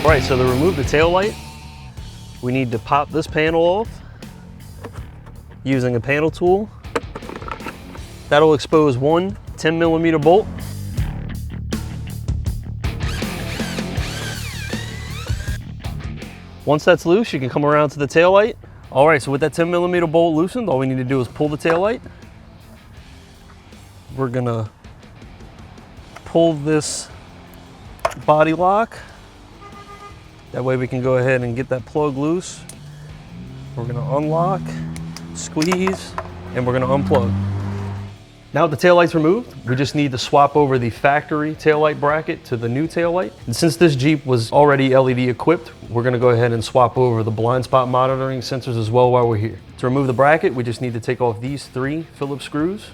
All right, so to remove the tail light, we need to pop this panel off using a panel tool. That'll expose one 10mm bolt. Once that's loose, you can come around to the tail light. All right, so with that 10mm bolt loosened, all we need to do is pull the tail light. We're gonna pull this body lock. That way we can go ahead and get that plug loose. We're gonna unlock, squeeze, and we're gonna unplug. Now that the taillight's removed, we just need to swap over the factory taillight bracket to the new taillight. And since this Jeep was already LED equipped, we're gonna go ahead and swap over the blind spot monitoring sensors as well while we're here. To remove the bracket, we just need to take off these 3 Phillips screws.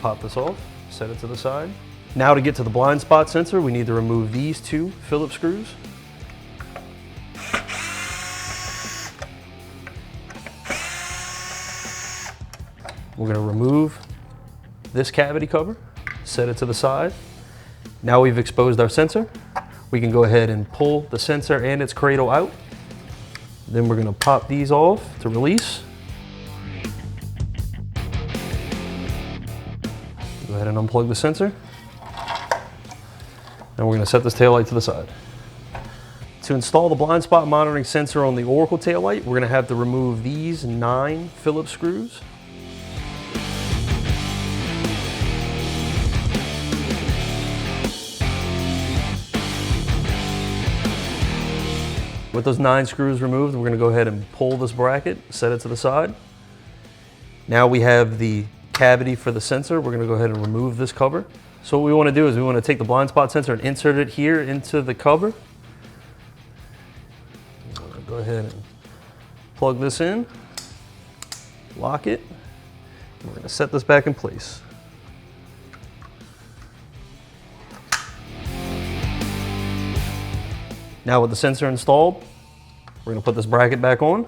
Pop this off, set it to the side. Now to get to the blind spot sensor, we need to remove these 2 Phillips screws. We're gonna remove this cavity cover, set it to the side. Now we've exposed our sensor. We can go ahead and pull the sensor and its cradle out. Then we're gonna pop these off to release. Go ahead and unplug the sensor. And we're gonna set this taillight to the side. To install the blind spot monitoring sensor on the Oracle taillight, we're gonna have to remove these 9 Phillips screws. With those 9 screws removed, we're gonna go ahead and pull this bracket, set it to the side. Now we have the cavity for the sensor. We're gonna go ahead and remove this cover. So what we wanna do is we wanna take the blind spot sensor and insert it here into the cover. Go ahead and plug this in, lock it, and we're gonna set this back in place. Now with the sensor installed, we're gonna put this bracket back on.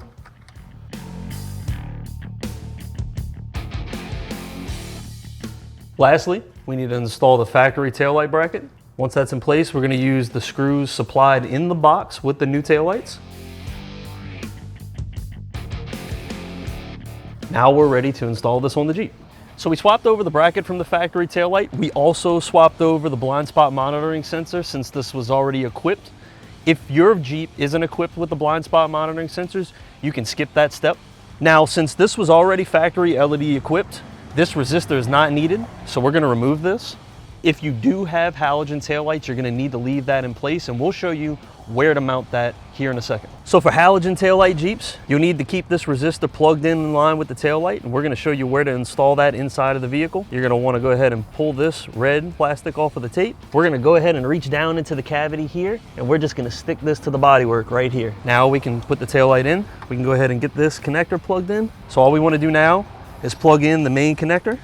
Lastly, we need to install the factory taillight bracket. Once that's in place, we're gonna use the screws supplied in the box with the new taillights. Now we're ready to install this on the Jeep. So we swapped over the bracket from the factory taillight. We also swapped over the blind spot monitoring sensor since this was already equipped. If your Jeep isn't equipped with the blind spot monitoring sensors, you can skip that step. Now, since this was already factory LED equipped, this resistor is not needed, so we're gonna remove this. If you do have halogen taillights, you're gonna need to leave that in place, and we'll show you where to mount that here in a second. So for halogen taillight Jeeps, you'll need to keep this resistor plugged in line with the taillight, and we're gonna show you where to install that inside of the vehicle. You're gonna wanna go ahead and pull this red plastic off of the tape. We're gonna go ahead and reach down into the cavity here, and we're just gonna stick this to the bodywork right here. Now we can put the taillight in. We can go ahead and get this connector plugged in. So all we wanna do now is plug in the main connector.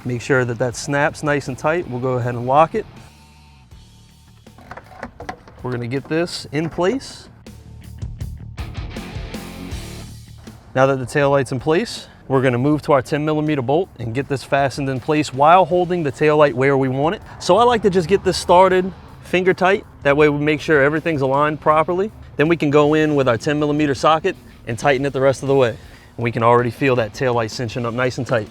Make sure that that snaps nice and tight. We'll go ahead and lock it. We're gonna get this in place. Now that the taillight's in place, we're gonna move to our 10mm bolt and get this fastened in place while holding the taillight where we want it. So I like to just get this started finger tight. That way we make sure everything's aligned properly. Then we can go in with our 10mm socket and tighten it the rest of the way. And we can already feel that taillight cinching up nice and tight.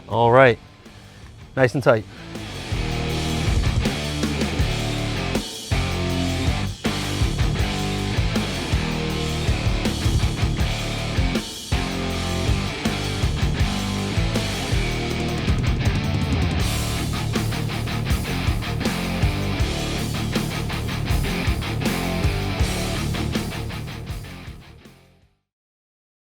All right, nice and tight.